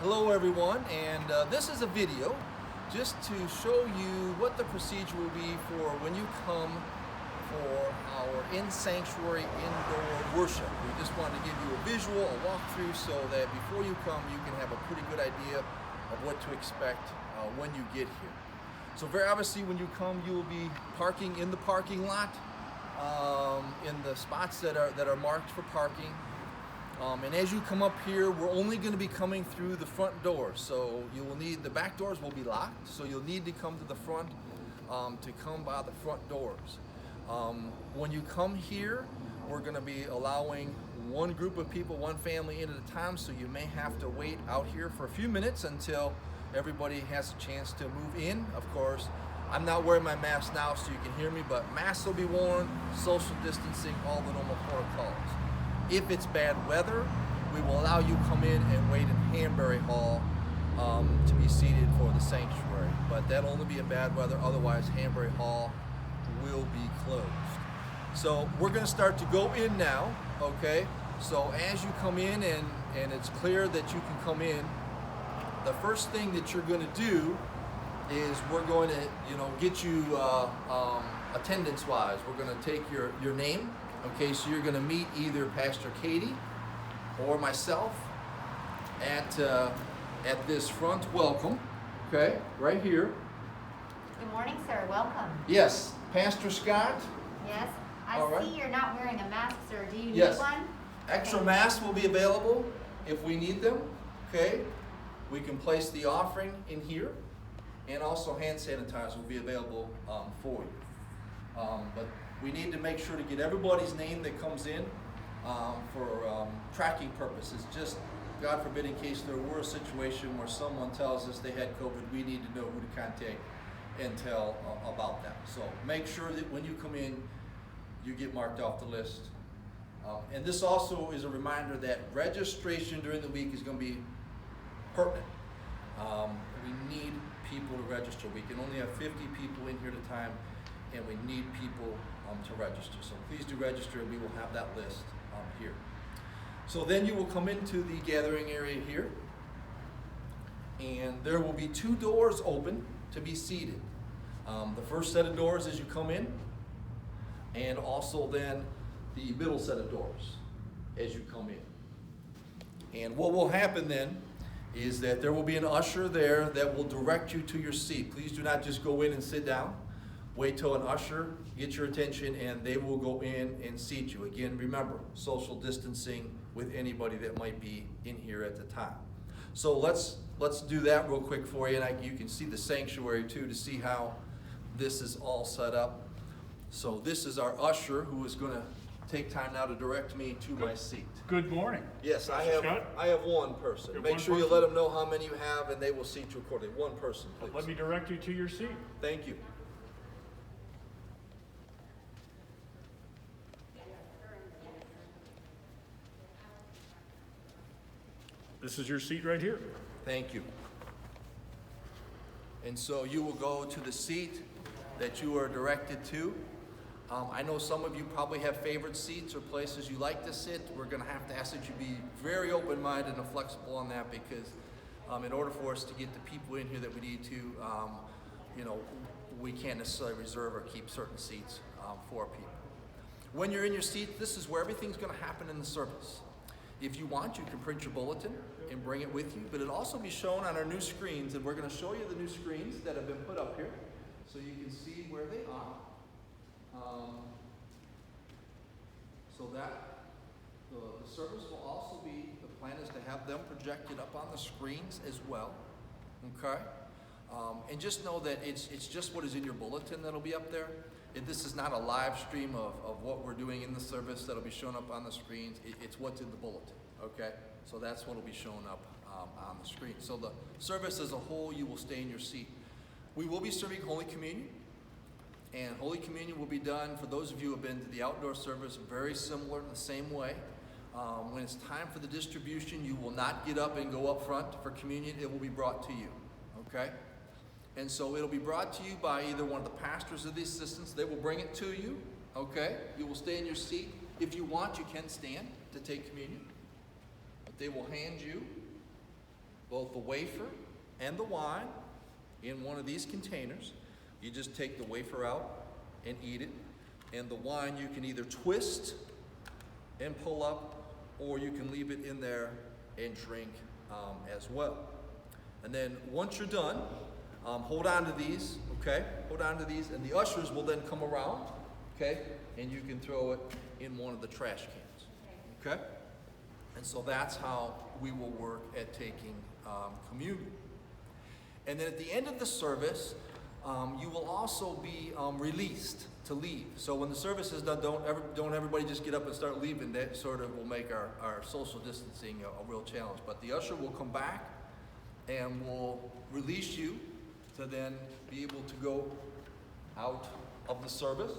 Hello everyone, and this is a video just to show you what the procedure will be for when you come for our in-sanctuary indoor worship. We just wanted to give you a visual, a walkthrough, so that before you come you can have a pretty good idea of what to expect when you get here. So very obviously when you come you will be parking in the parking lot, in the spots that are marked for parking. And as you come up here, we're only going to be coming through the front door. So you will need, the back doors will be locked, so you'll need to come to the front to come by the front doors. When you come here, we're going to be allowing one group of people, one family in at a time, so you may have to wait out here for a few minutes until everybody has a chance to move in. Of course, I'm not wearing my mask now so you can hear me, but masks will be worn, social distancing, all the normal protocols. If it's bad weather, we will allow you to come in and wait in Hanbury Hall to be seated for the sanctuary. But that'll only be in bad weather, otherwise Hanbury Hall will be closed. So we're gonna start to go in now, okay? So as you come in and it's clear that you can come in, the first thing that you're gonna do is we're going to, get you attendance-wise. We're gonna take your name. Okay, so you're going to meet either Pastor Katie or myself at this front welcome, okay, right here. Good morning, sir. Welcome. Yes, Pastor Scott. Yes, I All right. see you're not wearing a mask, sir. Do you Yes. need one? Extra Okay. masks will be available if we need them, okay? We can place the offering in here, and also hand sanitizer will be available for you. But we need to make sure to get everybody's name that comes in for tracking purposes. Just, God forbid, in case there were a situation where someone tells us they had COVID, we need to know who to contact and tell about that. So make sure that when you come in, you get marked off the list. And this also is a reminder that registration during the week is going to be pertinent. We need people to register. We can only have 50 people in here at a time, and we need people to register. So please do register, and we will have that list here. So then you will come into the gathering area here, and there will be two doors open to be seated. The first set of doors as you come in, and also then the middle set of doors as you come in. And what will happen then is that there will be an usher there that will direct you to your seat. Please do not just go in and sit down. Wait till an usher gets your attention and they will go in and seat you. Again, remember, social distancing with anybody that might be in here at the time. So let's do that real quick for you, and you can see the sanctuary too to see how this is all set up. So this is our usher who is going to take time now to direct me to my seat. Good morning. Yes, I Pastor have. Scott? I have one person. You have Make one sure you person? let them know how many you have, and they will seat you accordingly. One person, please. Let me direct you to your seat. Thank you. This is your seat right here. Thank you. And so you will go to the seat that you are directed to. I know some of you probably have favorite seats or places you like to sit. We're going to have to ask that you be very open-minded and flexible on that, because in order for us to get the people in here that we need to, we can't necessarily reserve or keep certain seats for people. When you're in your seat, this is where everything's going to happen in the service. If you want, you can print your bulletin and bring it with you, but it'll also be shown on our new screens, and we're going to show you the new screens that have been put up here so you can see where they are. So that the service will also be, the plan is to have them projected up on the screens as well, okay? And just know that it's just what is in your bulletin that'll be up there. This is not a live stream of what we're doing in the service that'll be shown up on the screens. It's what's in the bulletin, okay? So that's what'll be shown up on the screen. So the service as a whole, you will stay in your seat. We will be serving Holy Communion. And Holy Communion will be done, for those of you who have been to the outdoor service, very similar, the same way. When it's time for the distribution, you will not get up and go up front for communion. It will be brought to you, okay? And so it'll be brought to you by either one of the pastors or the assistants. They will bring it to you, okay? You will stay in your seat. If you want, you can stand to take communion. But they will hand you both the wafer and the wine in one of these containers. You just take the wafer out and eat it. And the wine you can either twist and pull up, or you can leave it in there and drink as well. And then once you're done, hold on to these, okay? Hold on to these, and the ushers will then come around, okay? And you can throw it in one of the trash cans, okay? And so that's how we will work at taking communion. And then at the end of the service, you will also be released to leave. So when the service is done, don't everybody just get up and start leaving. That sort of will make our social distancing a real challenge. But the usher will come back and will release you to then be able to go out of the service.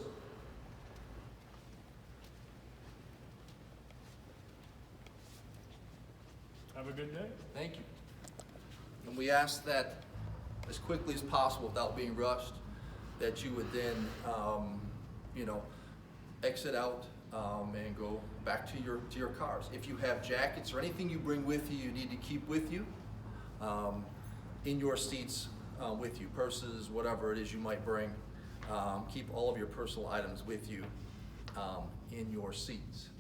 Have a good day. Thank you. And we ask that as quickly as possible, without being rushed, that you would then, exit out and go back to your cars. If you have jackets or anything you bring with you, you need to keep with you in your seats with you, purses, whatever it is you might bring. Keep all of your personal items with you in your seats.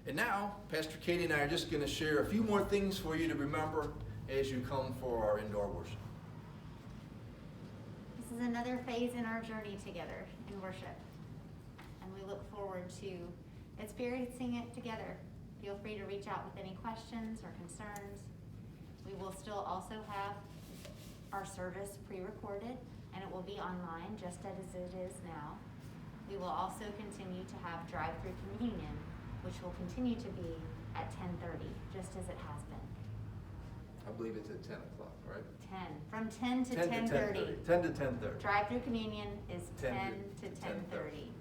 And now, Pastor Katie and I are just going to share a few more things for you to remember as you come for our indoor worship. This is another phase in our journey together in worship. And we look forward to experiencing it together. Feel free to reach out with any questions or concerns. We will still also have our service pre-recorded, and it will be online just as it is now. We will also continue to have drive-through communion, which will continue to be at 10:30, just as it has been. I believe it's at 10 o'clock, right? 10, from 10 to 10:30. 10 to 10:30. Drive-through communion is 10 10 to to 10:30.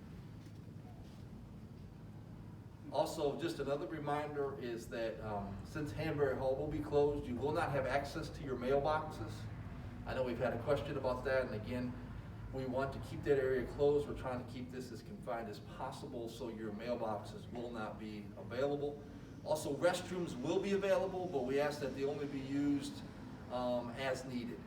Also, just another reminder is that since Hanbury Hall will be closed, you will not have access to your mailboxes. I know we've had a question about that, and again, we want to keep that area closed. We're trying to keep this as confined as possible, so your mailboxes will not be available. Also, restrooms will be available, but we ask that they only be used as needed.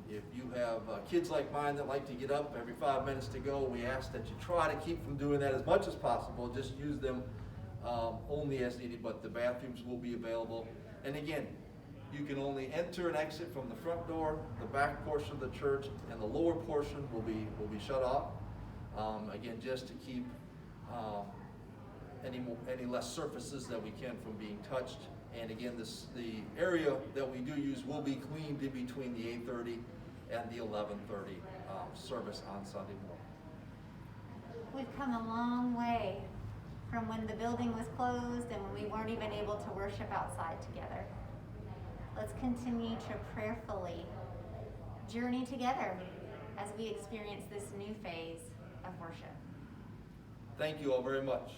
If you have kids like mine that like to get up every 5 minutes to go, we ask that you try to keep from doing that as much as possible. Just use them only as needed, but the bathrooms will be available. And again, you can only enter and exit from the front door, the back portion of the church, and the lower portion will be shut off. Again, just to keep any less surfaces that we can from being touched. And again, the area that we do use will be cleaned in between the 8:30 and the 11:30 service on Sunday morning. We've come a long way from when the building was closed and when we weren't even able to worship outside together. Let's continue to prayerfully journey together as we experience this new phase of worship. Thank you all very much.